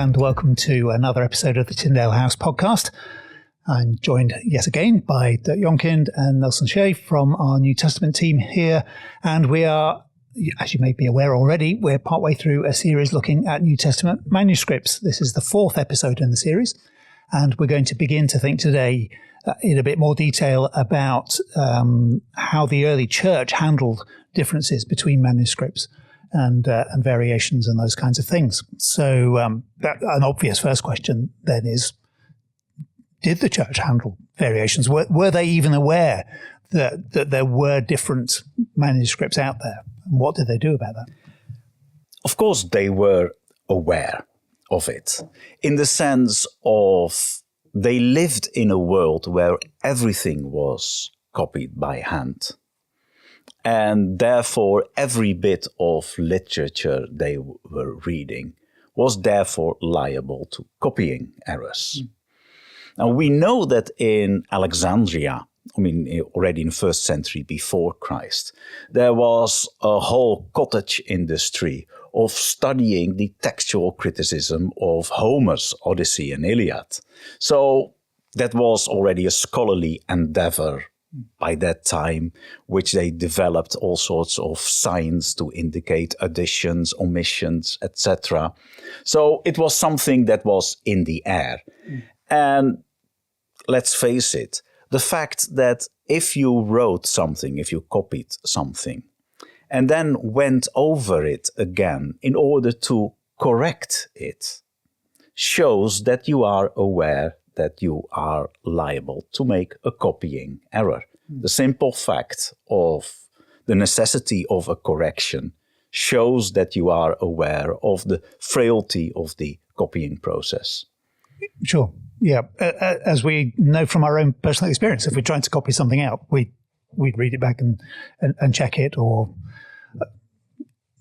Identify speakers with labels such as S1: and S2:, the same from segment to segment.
S1: and welcome to another episode of the Tyndale House podcast. I'm joined yet again by Dirk Jongkind and Nelson Hsieh from our New Testament team here, and we are, as you may be aware already, we're partway through a series looking at New Testament manuscripts. This is the fourth episode in the series, and we're going to begin to think today in a bit more detail about how the early church handled differences between manuscripts and variations and those kinds of things. So an obvious first question then is, did the church handle variations? Were they even aware that there were different manuscripts out there? And what did they do about that?
S2: Of course, they were aware of it, in the sense of they lived in a world where everything was copied by hand. And therefore, every bit of literature they were reading was therefore liable to copying errors. Now, we know that in Alexandria, already in the 1st century before Christ, there was a whole cottage industry of studying the textual criticism of Homer's Odyssey and Iliad. So that was already a scholarly endeavor by that time, which they developed all sorts of signs to indicate additions, omissions, etc. So it was something that was in the air. And let's face it, the fact that if you wrote something, if you copied something, and then went over it again in order to correct it, shows that you are aware that you are liable to make a copying error. The simple fact of the necessity of a correction shows that you are aware of the frailty of the copying process.
S1: Sure. Yeah. As we know from our own personal experience, if we're trying to copy something out, we'd read it back and check it, or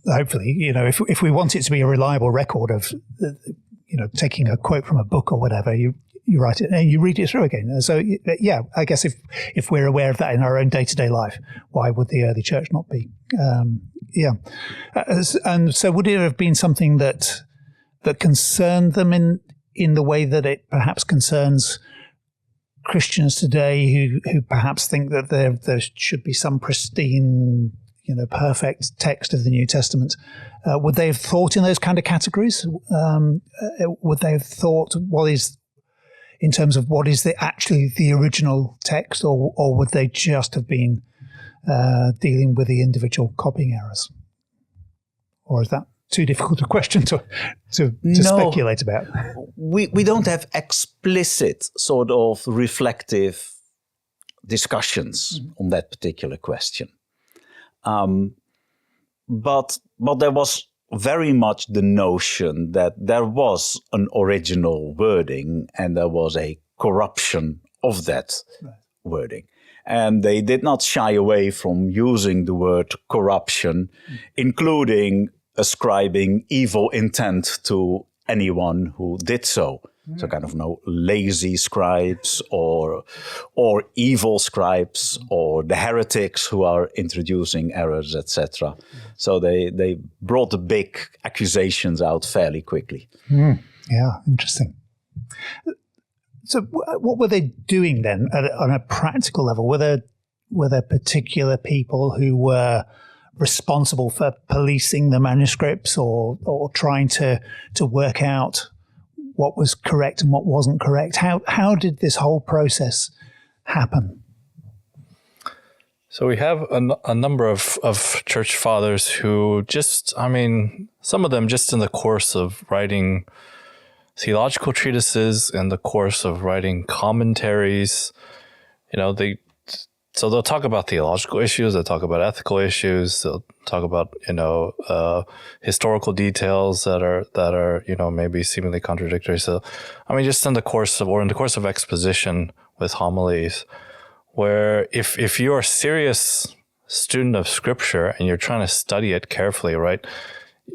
S1: hopefully, if we want it to be a reliable record of, taking a quote from a book or whatever, you write it and you read it through again. So, yeah, I guess if we're aware of that in our own day-to-day life, why would the early church not be? And so would it have been something that concerned them in the way that it perhaps concerns Christians today who perhaps think that there should be some pristine, perfect text of the New Testament? Would they have thought in those kind of categories? Would they have thought in terms of what is actually the original text, or would they just have been dealing with the individual copying errors? Or is that too difficult a question to speculate about?
S2: We don't have explicit sort of reflective discussions on that particular question. But there was very much the notion that there was an original wording and there was a corruption of that wording. And they did not shy away from using the word corruption, including ascribing evil intent to anyone who did so. So kind of lazy scribes or evil scribes or the heretics who are introducing errors, etc. So they brought the big accusations out fairly quickly.
S1: Yeah, interesting. So what were they doing then on a practical level? Were there particular people who were responsible for policing the manuscripts or trying to work out what was correct and what wasn't correct? How did this whole process happen?
S3: So we have a number of church fathers who some of them just in the course of writing theological treatises, in the course of writing commentaries, so they'll talk about theological issues, they'll talk about ethical issues, they'll talk about, historical details that are, maybe seemingly contradictory. So, just in the course of exposition with homilies, where if you're a serious student of Scripture and you're trying to study it carefully, right,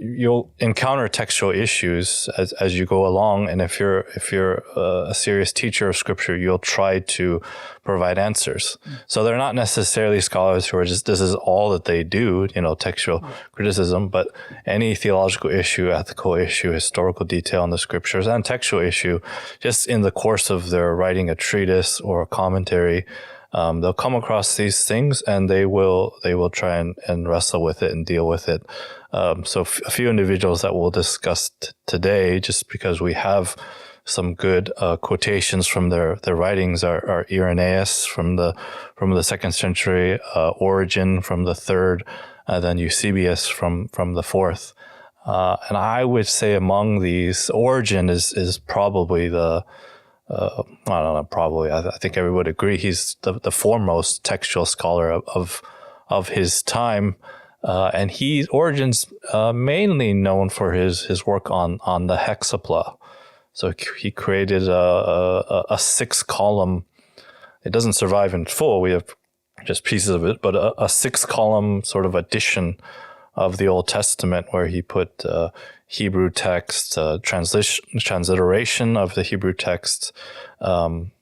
S3: you'll encounter textual issues as you go along, and if you're a serious teacher of scripture, you'll try to provide answers. So they're not necessarily scholars who are just, this is all that they do, textual criticism, but any theological issue, ethical issue, historical detail in the scriptures, and textual issue, just in the course of their writing a treatise or a commentary, they'll come across these things, and they will try and wrestle with it and deal with it. So a few individuals that we'll discuss today, just because we have some good quotations from their writings, are Irenaeus from the 2nd century, Origen from the 3rd, then Eusebius from the 4th. And I would say among these, Origen is probably the I don't know, probably. I think everyone would agree he's the foremost textual scholar of his time, and Origen's mainly known for his work on the hexapla. So he created a 6-column. It doesn't survive in full. We have just pieces of it, but a 6-column sort of edition of the Old Testament, where he put Hebrew text, transliteration of the Hebrew text, then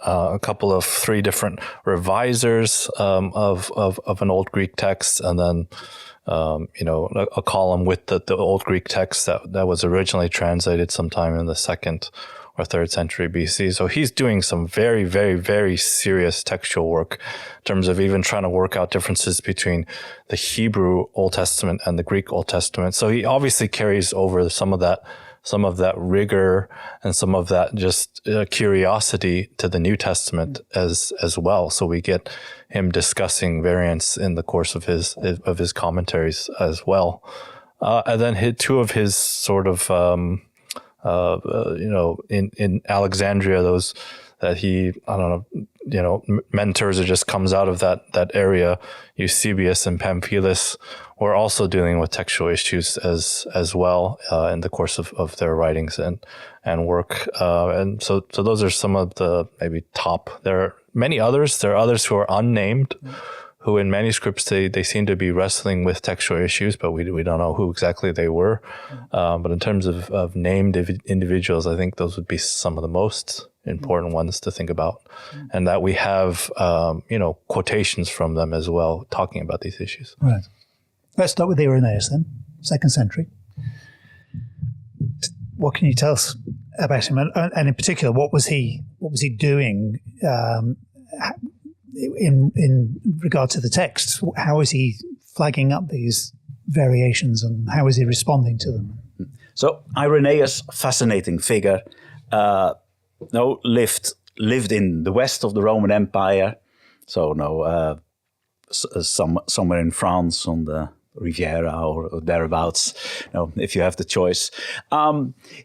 S3: a couple of 3 different revisers of an old Greek text, and then a column with the old Greek text that was originally translated sometime in the 2nd or 3rd century BC. So he's doing some very, very, very serious textual work in terms of even trying to work out differences between the Hebrew Old Testament and the Greek Old Testament. So he obviously carries over some of that rigor and some of that just curiosity to the New Testament as well. So we get him discussing variants in the course of his commentaries as well. And then 2 of his sort of in Alexandria, those that he, mentors or just comes out of that area, Eusebius and Pamphilus, were also dealing with textual issues as well in the course of their writings and work. And so those are some of the maybe top. There are many others. There are others who are unnamed, who in manuscripts they seem to be wrestling with textual issues, but we don't know who exactly they were. But in terms of named individuals, I think those would be some of the most important ones to think about, and that we have quotations from them as well talking about these issues.
S1: Right. Let's start with Irenaeus then, 2nd century. What can you tell us about him, and in particular, what was he doing? In regard to the text, how is he flagging up these variations, and how is he responding to them?
S2: So Irenaeus, fascinating figure, lived in the west of the Roman Empire, so somewhere in France on the Riviera or thereabouts, if you have the choice.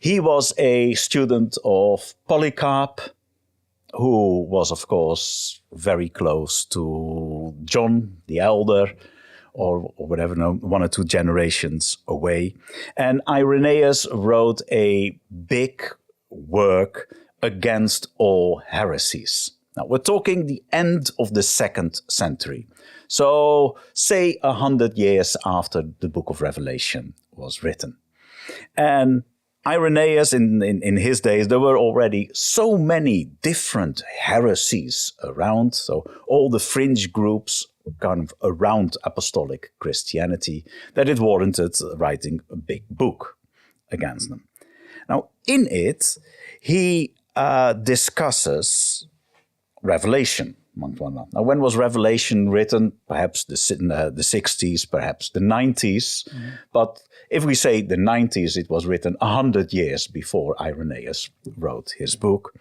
S2: He was a student of Polycarp, who was, of course, very close to John the Elder, or whatever, 1 or 2 generations away. And Irenaeus wrote a big work against all heresies. Now, we're talking the end of the 2nd century. So, say 100 years after the book of Revelation was written. And Irenaeus, in his days, there were already so many different heresies around, so all the fringe groups kind of around apostolic Christianity, that it warranted writing a big book against them. Now, in it, he discusses Revelation, among one another. Now, when was Revelation written? Perhaps the 60s, perhaps the 90s. But if we say the 90s, it was written 100 years before Irenaeus wrote his book.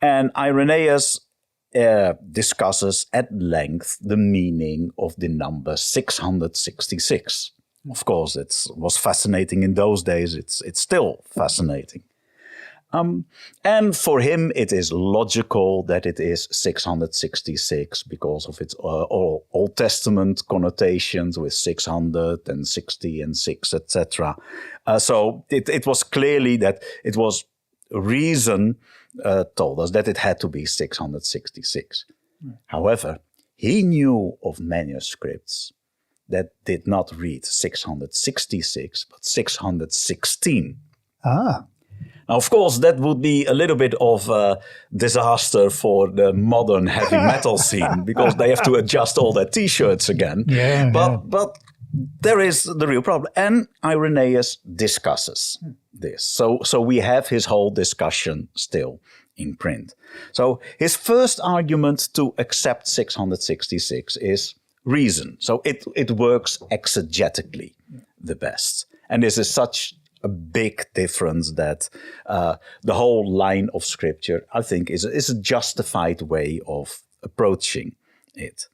S2: And Irenaeus discusses at length the meaning of the number 666. Of course, it was fascinating in those days. It's still fascinating. And for him, it is logical that it is 666 because of its Old Testament connotations with 600 and 60 and 6, etc. So it was clearly that it was reason told us that it had to be 666. However, he knew of manuscripts that did not read 666, but 616.
S1: Ah.
S2: Now, of course, that would be a little bit of a disaster for the modern heavy metal scene, because they have to adjust all their T-shirts again. But there is the real problem. And Irenaeus discusses this. So we have his whole discussion still in print. So his first argument to accept 666 is reason. So it works exegetically the best. And this is such a big difference that the whole line of scripture, I think, is a justified way of approaching it.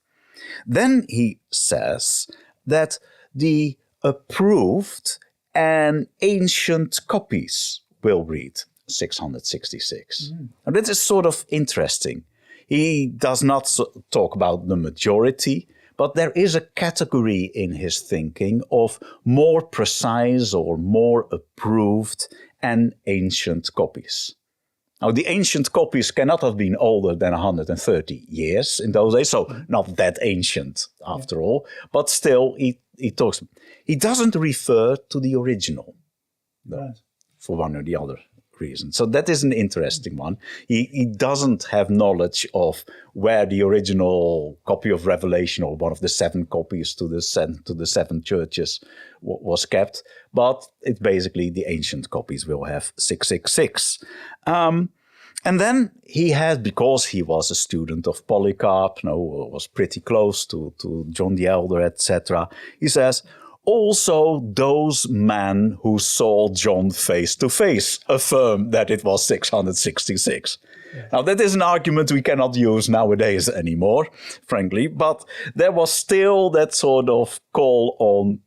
S2: Then he says that the approved and ancient copies will read 666. Now, this is sort of interesting. He does not talk about the majority, but there is a category in his thinking of more precise or more approved and ancient copies. Now, the ancient copies cannot have been older than 130 years in those days, so not that ancient after all, but still he talks. He doesn't refer to the original, though, for one or the other reason. So that is an interesting one. He doesn't have knowledge of where the original copy of Revelation, or one of the 7 copies to the 7 churches, was kept. But it's basically the ancient copies will have 666. And then he had, because he was a student of Polycarp, was pretty close to John the Elder, etc. He says, also those men who saw John face to face affirm that it was 666. Yeah. Now, that is an argument we cannot use nowadays anymore, frankly, but there was still that sort of call on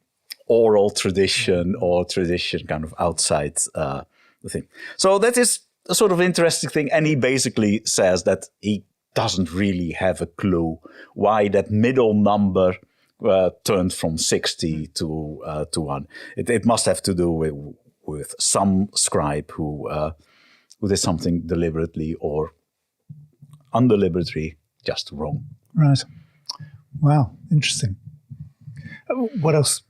S2: oral tradition, or tradition kind of outside the thing. So that is a sort of interesting thing. And he basically says that he doesn't really have a clue why that middle number turned from 60 to 1. It must have to do with some scribe who did something deliberately or undeliberately just wrong.
S1: Right. Wow. Interesting. What else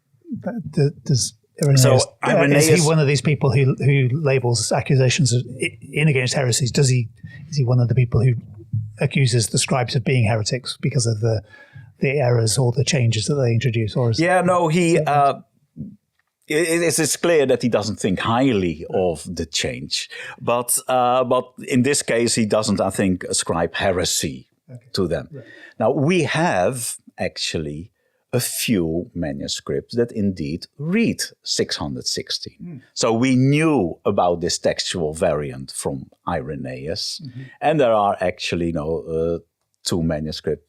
S1: does Irenaeus? Is he one of these people who labels accusations in against heresies? Is he one of the people who accuses the scribes of being heretics because of the errors or the changes that they introduce? Or
S2: it's clear that he doesn't think highly of the change, but in this case he doesn't, I think, ascribe heresy to them. Right. Now, we have actually a few manuscripts that indeed read 616. So we knew about this textual variant from Irenaeus, and there are actually 2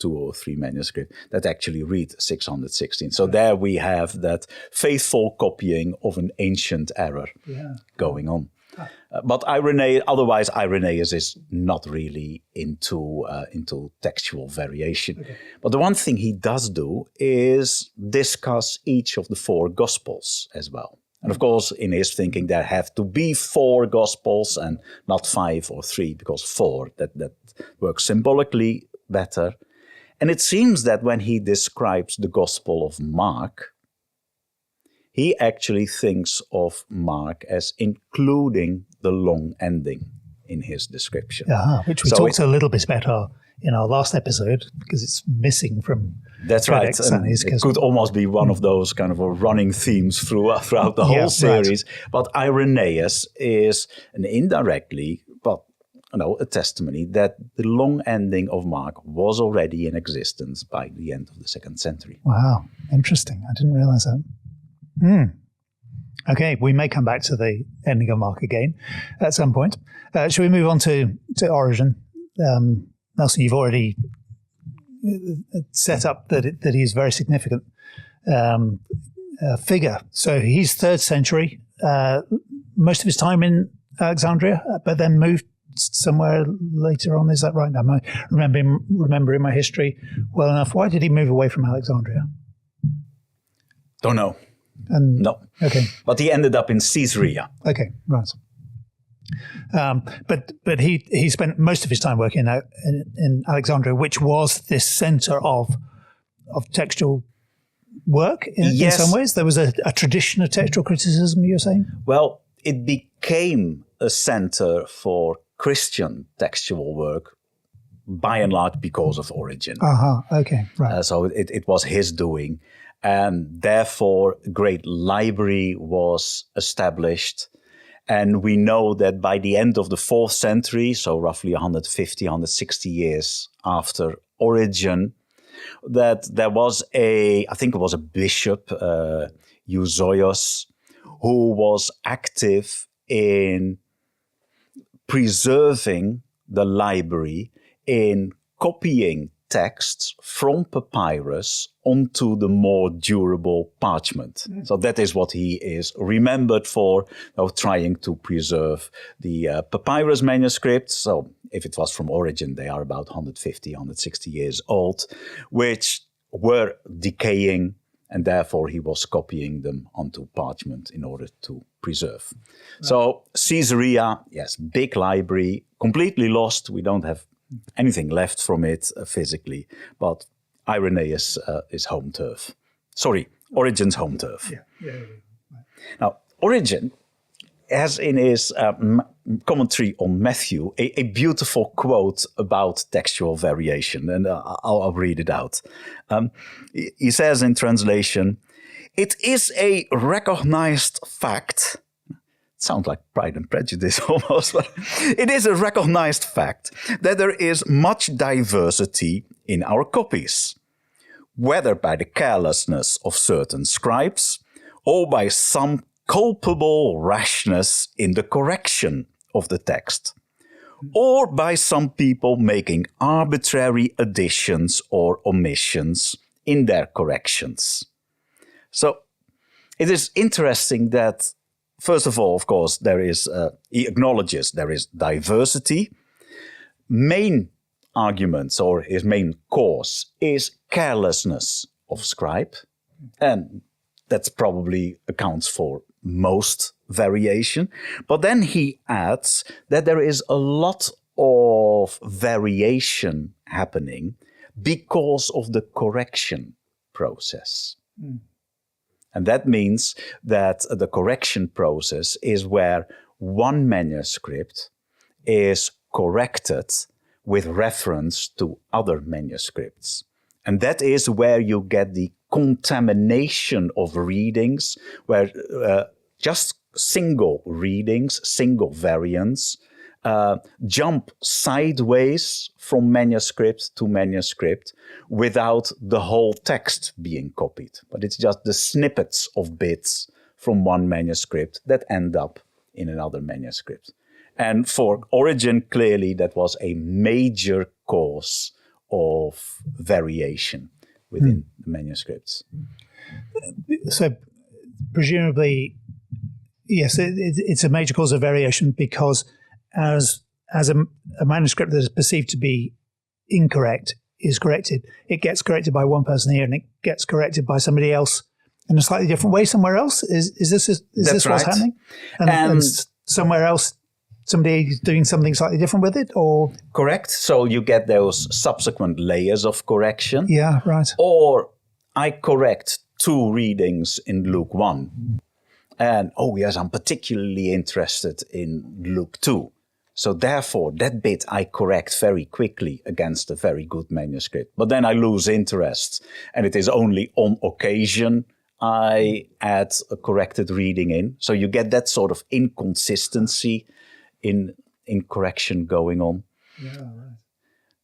S2: or 3 manuscripts that actually read 616. So there we have that faithful copying of an ancient error going on. But Irenaeus is not really into textual variation. Okay. But the one thing he does do is discuss each of the 4 Gospels as well. And of course, in his thinking, there have to be 4 Gospels and not 5 or 3, because 4, that works symbolically better. And it seems that when he describes the Gospel of Mark, he actually thinks of Mark as including the long ending in his description.
S1: Which we talked a little bit about in our last episode, because it's missing from
S2: That's right. And it could almost be one of those kind of running themes throughout the whole series. Right. But Irenaeus is indirectly, but a testimony that the long ending of Mark was already in existence by the end of the 2nd century.
S1: Wow, interesting. I didn't realize that. Okay, we may come back to the ending of Mark again at some point. Shall we move on to Origen? Nelson, you've already set up that he is a very significant figure. So he's 3rd century, most of his time in Alexandria, but then moved somewhere later on. Is that right? Am I remembering my history well enough? Why did he move away from Alexandria?
S2: Don't know.
S1: No. Okay.
S2: But he ended up in Caesarea.
S1: Okay, right. But he spent most of his time working in Alexandria, which was this center of textual work in some ways? There was a tradition of textual criticism, you're saying?
S2: Well, it became a center for Christian textual work, by and large because of Origen.
S1: Okay, right.
S2: So it was his doing. And therefore, a great library was established. And we know that by the end of the 4th century, so roughly 150, 160 years after Origen, that there was I think it was a bishop, Eusebius, who was active in preserving the library, in copying texts from papyrus onto the more durable parchment. So that is what he is remembered for, trying to preserve the papyrus manuscripts. So if it was from Origen, they are about 150, 160 years old, which were decaying, and therefore he was copying them onto parchment in order to preserve. Right. So Caesarea, yes, big library, completely lost. We don't have anything left from it physically, but Irenaeus is home turf. Sorry, Origen's home turf.
S1: Yeah.
S2: Now, Origen has in his commentary on Matthew a beautiful quote about textual variation, and I'll read it out. He says in translation, "It is a recognized fact." Sounds like Pride and Prejudice almost, but it is a recognized fact that there is much diversity in our copies, whether by the carelessness of certain scribes or by some culpable rashness in the correction of the text, or by some people making arbitrary additions or omissions in their corrections. So it is interesting that, first of all, of course, he acknowledges there is diversity. Main arguments, or his main cause, is carelessness of scribe. And that probably accounts for most variation. But then he adds that there is a lot of variation happening because of the correction process. And that means that the correction process is where one manuscript is corrected with reference to other manuscripts. And that is where you get the contamination of readings, where just single readings, single variants, jump sideways from manuscript to manuscript without the whole text being copied. But it's just the snippets of bits from one manuscript that end up in another manuscript. And for Origen, clearly that was a major cause of variation within the manuscripts.
S1: So presumably, yes, it's a major cause of variation because as a manuscript that is perceived to be incorrect is corrected, it gets corrected by one person here and it gets corrected by somebody else in a slightly different way somewhere else. Is this what's happening? And somewhere else, somebody is doing something slightly different with it, or?
S2: Correct. So you get those subsequent layers of correction.
S1: Yeah, right.
S2: Or I correct 2 readings in Luke 1. And, oh yes, I'm particularly interested in Luke 2. So therefore, that bit I correct very quickly against a very good manuscript. But then I lose interest. And it is only on occasion I add a corrected reading in. So you get that sort of inconsistency in correction going on.
S1: Yeah,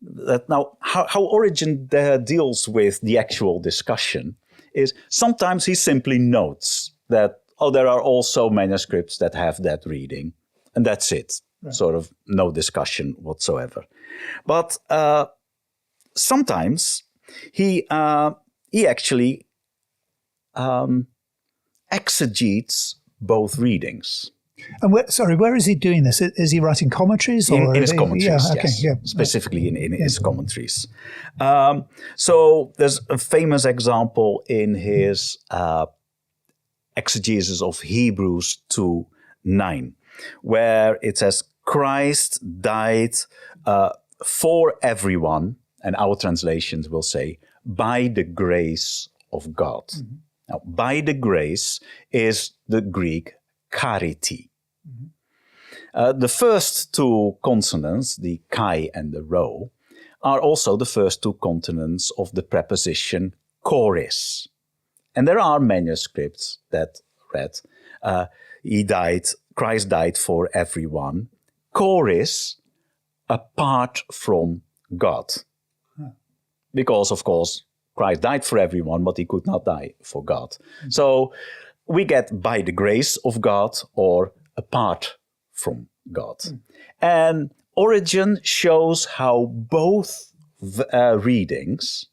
S1: right.
S2: Now, how Origen deals with the actual discussion is sometimes he simply notes that, there are also manuscripts that have that reading, and that's it. Right. Sort of no discussion whatsoever. But sometimes he actually exegetes both readings.
S1: And where is he doing this? Is he writing commentaries?
S2: In his commentaries, yes. Specifically in his commentaries. So there's a famous example in his exegesis of Hebrews 2:9, where it says, Christ died for everyone, and our translations will say, by the grace of God. Now, by the grace is the Greek charity. The first two consonants, the chi and the rho, are also the first two consonants of the preposition choris. And there are manuscripts that read, Christ died for everyone, choris, apart from God. Because, of course, Christ died for everyone, but he could not die for God. So we get by the grace of God or apart from God. And Origen shows how both readings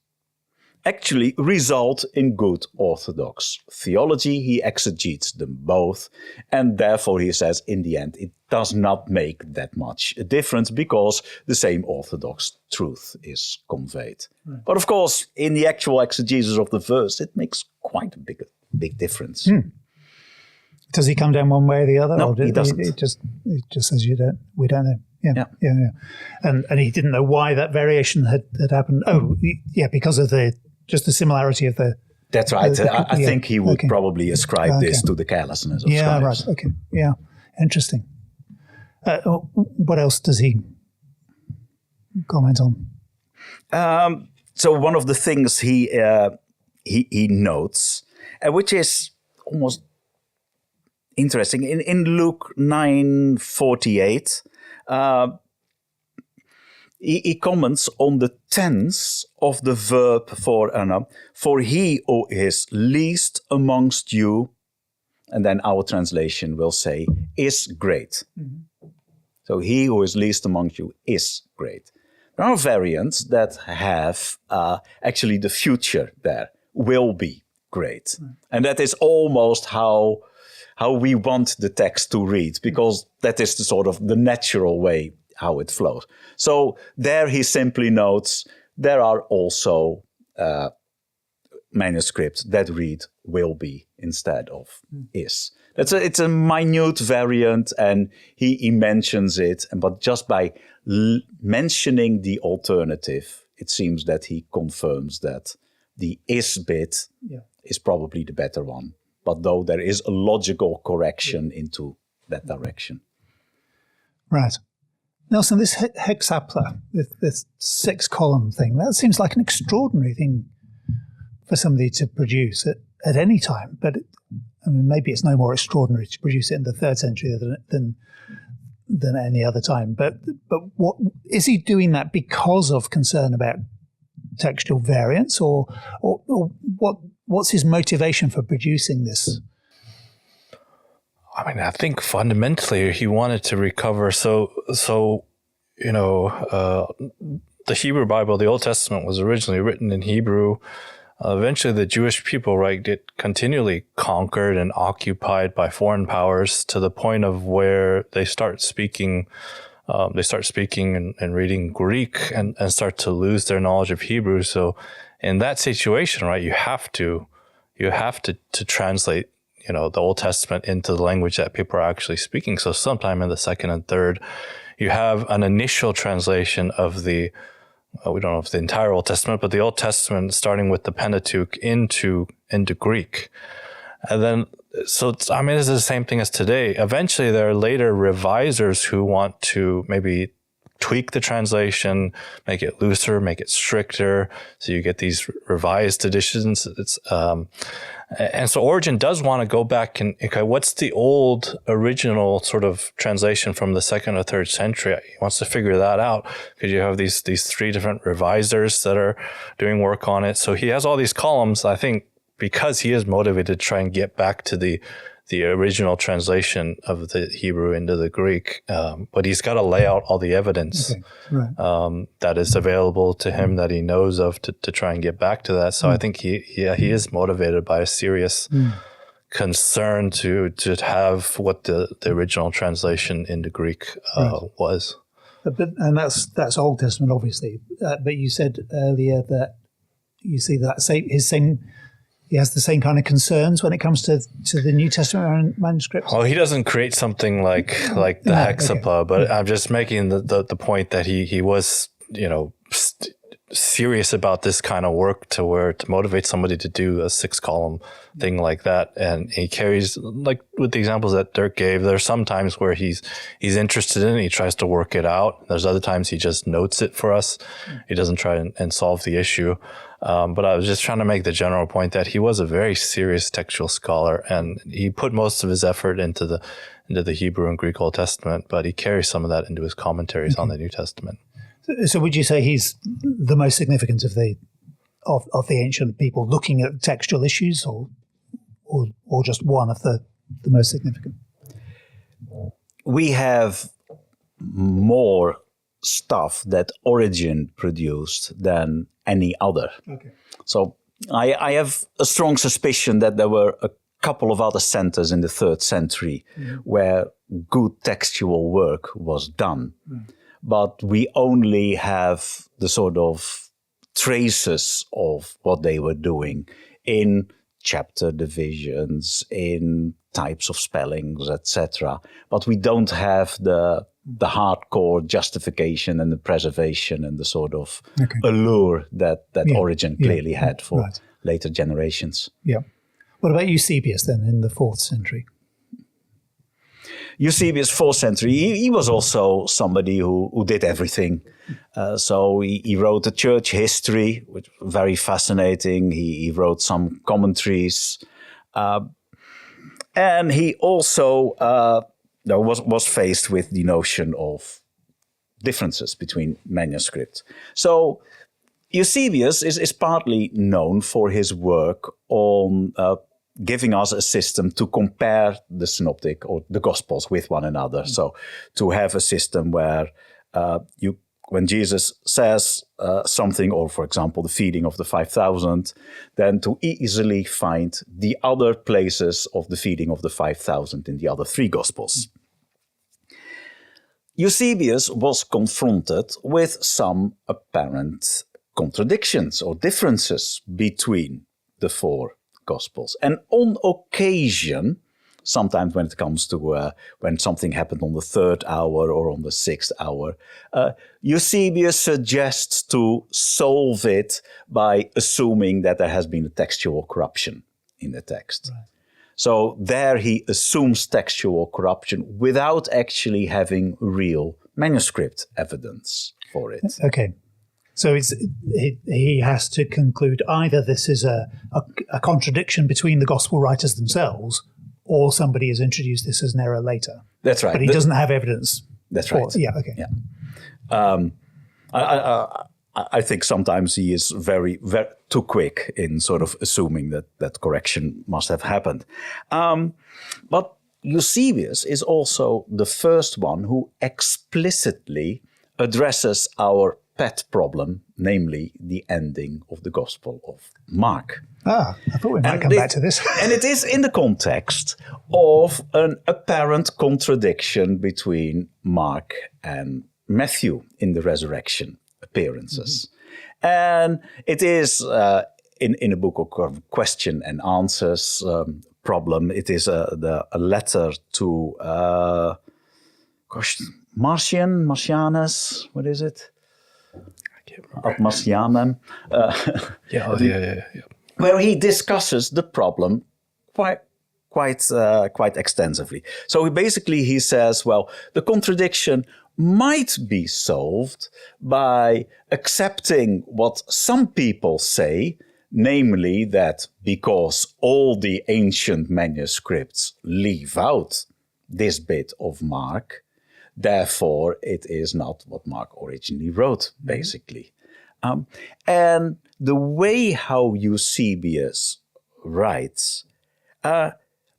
S2: actually result in good orthodox theology. He exegetes them both, and therefore he says in the end it does not make that much a difference because the same orthodox truth is conveyed. But of course, in the actual exegesis of the verse, it makes quite a big difference.
S1: Does he come down one way or the other?
S2: No,
S1: or
S2: he doesn't.
S1: It just says we don't know. Yeah. And he didn't know why that variation had happened. Oh, yeah, because of the similarity of the...
S2: That's right. I think he would probably ascribe this to the carelessness of scribes.
S1: Right. Okay. Yeah. Interesting. What else does he comment on?
S2: So one of the things he notes, which is almost interesting, in Luke 9:48, he comments on the tense of the verb for he who is least amongst you, and then our translation will say, is great. So he who is least amongst you is great. There are variants that have actually the future there, will be great. And that is almost how we want the text to read, because that is the sort of the natural way how it flows. So there he simply notes there are also manuscripts that read will be instead of is. It's a minute variant, and he mentions it, but just by mentioning the alternative, it seems that he confirms that the is bit is probably the better one. But though there is a logical correction into that direction.
S1: Right. Nelson, this hexapla, this 6-column thing, that seems like an extraordinary thing for somebody to produce at any time. But maybe it's no more extraordinary to produce it in the 3rd century than any other time. But what is he doing that because of concern about textual variants, or what's his motivation for producing this?
S3: I mean, I think fundamentally he wanted to recover. So the Hebrew Bible, the Old Testament, was originally written in Hebrew. Eventually, the Jewish people, right, get continually conquered and occupied by foreign powers to the point of where they start speaking. And reading Greek and start to lose their knowledge of Hebrew. So, in that situation, right, you have to translate, the Old Testament into the language that people are actually speaking. So, sometime in the 2nd and 3rd, you have an initial translation of we don't know if the entire Old Testament, but the Old Testament starting with the Pentateuch into Greek. And then, so it's the same thing as today. Eventually, there are later revisers who want to maybe tweak the translation, make it looser, make it stricter. So you get these revised editions. And so Origen does want to go back and, okay, what's the old original sort of translation from the 2nd or 3rd century? He wants to figure that out because you have these 3 different revisers that are doing work on it. So he has all these columns, I think, because he is motivated to try and get back to the original translation of the Hebrew into the Greek. But he's got to lay out all the evidence that is available to him that he knows of to try and get back to that. So I think he is motivated by a serious concern to have what the original translation into Greek was.
S1: And that's Old Testament, obviously. But you said earlier that you see that he has the same kind of concerns when it comes to the New Testament manuscripts.
S3: Well, he doesn't create something like the hexapla, but I'm just making the point that he was, serious about this kind of work to motivate somebody to do a 6-column thing like that. And he carries, like with the examples that Dirk gave, there's some times where he's interested in it, he tries to work it out. There's other times he just notes it for us. He doesn't try and solve the issue. But I was just trying to make the general point that he was a very serious textual scholar, and he put most of his effort into the Hebrew and Greek Old Testament, but he carries some of that into his commentaries on the New Testament.
S1: So would you say he's the most significant of the ancient people looking at textual issues, or just one of the most significant?
S2: We have more stuff that Origen produced than any other.
S1: Okay.
S2: So I have a strong suspicion that there were a couple of other centers in the 3rd century where good textual work was done. But we only have the sort of traces of what they were doing in chapter divisions, in types of spellings, etc. But we don't have the hardcore justification and the preservation and the sort of allure that Origen clearly had for later generations.
S1: Yeah. What about Eusebius then in the 4th century?
S2: Eusebius, 4th century, he was also somebody who did everything. So he wrote a church history, which was very fascinating. He wrote some commentaries. And he also was faced with the notion of differences between manuscripts. So Eusebius is partly known for his work on giving us a system to compare the synoptic or the gospels with one another. So to have a system where when Jesus says something, or for example, the feeding of the 5,000, then to easily find the other places of the feeding of the 5,000 in the other 3 gospels. Eusebius was confronted with some apparent contradictions or differences between the 4 Gospels. And on occasion, sometimes when it comes to when something happened on the 3rd hour or on the 6th hour, Eusebius suggests to solve it by assuming that there has been a textual corruption in the text. Right. So there he assumes textual corruption without actually having real manuscript evidence for it.
S1: Okay. So he has to conclude either this is a contradiction between the gospel writers themselves, or somebody has introduced this as an error later.
S2: That's right.
S1: But he doesn't have evidence.
S2: That's right.
S1: Yeah, okay.
S2: Yeah. I think sometimes he is very, very too quick in sort of assuming that correction must have happened. But Eusebius is also the first one who explicitly addresses our pet problem, namely the ending of the Gospel of Mark.
S1: I thought we might come back to this.
S2: And it is in the context of an apparent contradiction between Mark and Matthew in the resurrection appearances. Mm-hmm. And it is in a book of question and answers problem. It is a letter to Martianus, what is it? Martianan.
S3: Yeah.
S2: Where he discusses the problem quite extensively. So he says, well, the contradiction might be solved by accepting what some people say, namely that because all the ancient manuscripts leave out this bit of Mark, therefore it is not what Mark originally wrote, basically. And the way how Eusebius writes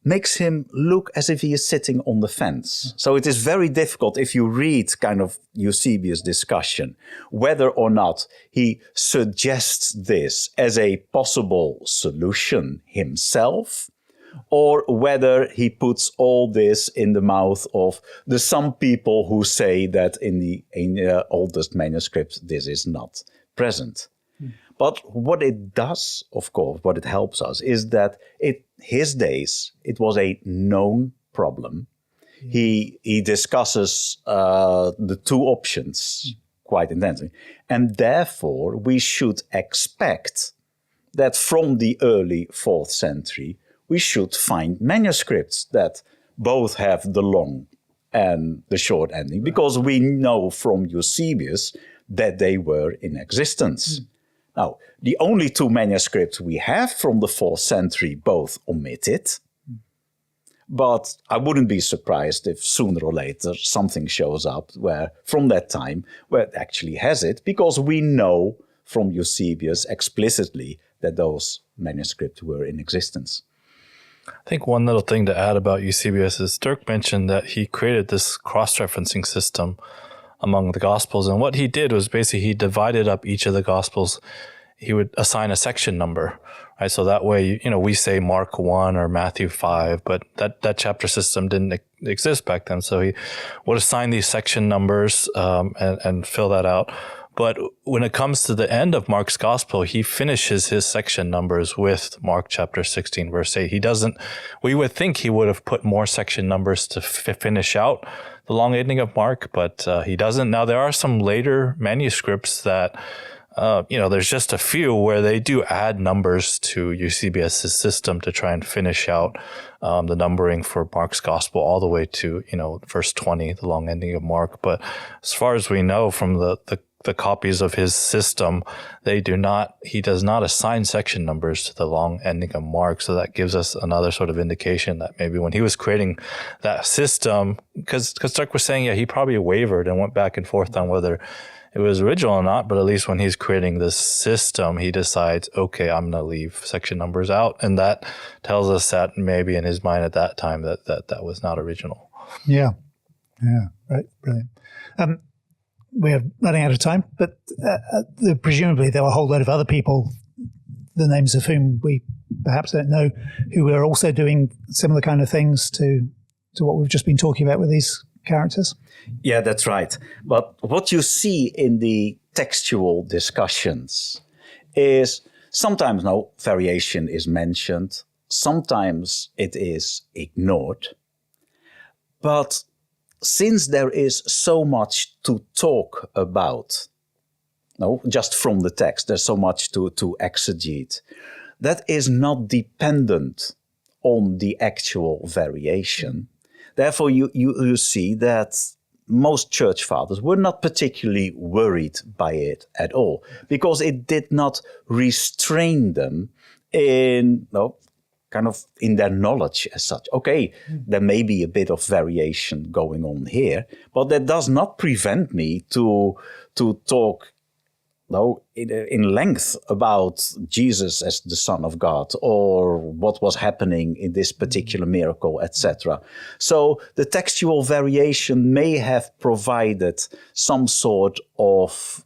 S2: makes him look as if he is sitting on the fence. So it is very difficult if you read kind of Eusebius' discussion, whether or not he suggests this as a possible solution himself, or whether he puts all this in the mouth of the some people who say that in the oldest manuscripts this is not present. But what it does, of course, what it helps us, is that his days, it was a known problem. He discusses the 2 options quite intensely. And therefore, we should expect that from the early 4th century, we should find manuscripts that both have the long and the short ending, because we know from Eusebius that they were in existence. Now, the only 2 manuscripts we have from the 4th century both omit it, but I wouldn't be surprised if sooner or later something shows up where, from that time, where it actually has it, because we know from Eusebius explicitly that those manuscripts were in existence.
S3: I think one little thing to add about Eusebius is Dirk mentioned that he created this cross-referencing system among the Gospels. And what he did was basically he divided up each of the Gospels. He would assign a section number, right? So that way, we say Mark 1 or Matthew 5, but that chapter system didn't exist back then. So he would assign these section numbers and fill that out. But when it comes to the end of Mark's gospel, he finishes his section numbers with Mark chapter 16, verse 8. We would think he would have put more section numbers to finish out the long ending of Mark, but he doesn't. Now, there are some later manuscripts that, there's just a few where they do add numbers to Eusebius' system to try and finish out the numbering for Mark's gospel all the way to, verse 20, the long ending of Mark. But as far as we know from the copies of his system, he does not assign section numbers to the long ending of Mark. So that gives us another sort of indication that maybe when he was creating that system, because Dirk was saying, he probably wavered and went back and forth on whether it was original or not, but at least when he's creating this system, he decides, okay, I'm going to leave section numbers out. And that tells us that maybe in his mind at that time that was not original.
S1: Yeah. Right. Brilliant. We're running out of time, but presumably there were a whole load of other people, the names of whom we perhaps don't know, who were also doing similar kind of things to what we've just been talking about with these characters.
S2: Yeah, that's right. But what you see in the textual discussions is sometimes variation is mentioned, sometimes it is ignored, but since there is so much to talk about, just from the text, there's so much to exegete, that is not dependent on the actual variation. Therefore, you see that most church fathers were not particularly worried by it at all, because it did not restrain them in in their knowledge as such. Okay, there may be a bit of variation going on here, but that does not prevent me to talk in length about Jesus as the Son of God, or what was happening in this particular miracle, etc. So the textual variation may have provided some sort of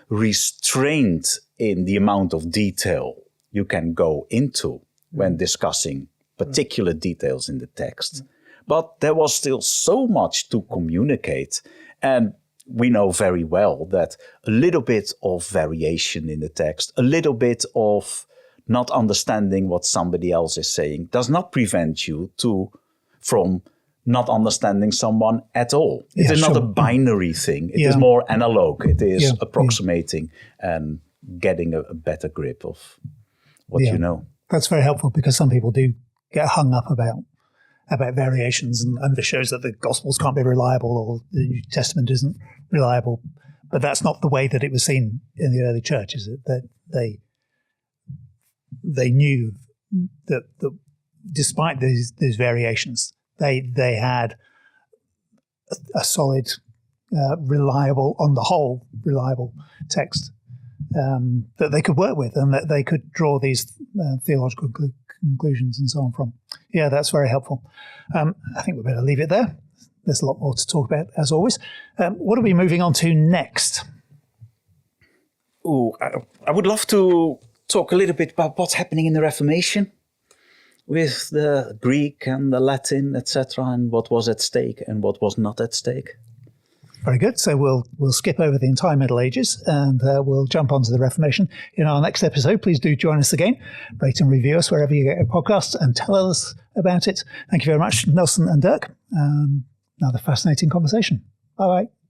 S2: restraint in the amount of detail you can go into when discussing particular details in the text. But there was still so much to communicate. And we know very well that a little bit of variation in the text, a little bit of not understanding what somebody else is saying, does not prevent you from not understanding someone at all. It is not a binary thing. It is more analog. It is approximating and getting a better grip of what you know.
S1: That's very helpful, because some people do get hung up about variations, and this shows that the Gospels can't be reliable or the New Testament isn't reliable. But that's not the way that it was seen in the early church, is it? That they knew that despite these variations, they had a solid, reliable, on the whole, reliable text that they could work with, and that they could draw these theological conclusions and so on from. Yeah, that's very helpful. I think we better leave it there. There's a lot more to talk about, as always. What are we moving on to next?
S2: I would love to talk a little bit about what's happening in the Reformation with the Greek and the Latin, etc., and what was at stake and what was not at stake.
S1: Very good. So we'll skip over the entire Middle Ages, and we'll jump onto the Reformation in our next episode. Please do join us again. Rate and review us wherever you get your podcasts, and tell us about it. Thank you very much, Nelson and Dirk. Another fascinating conversation. Bye-bye.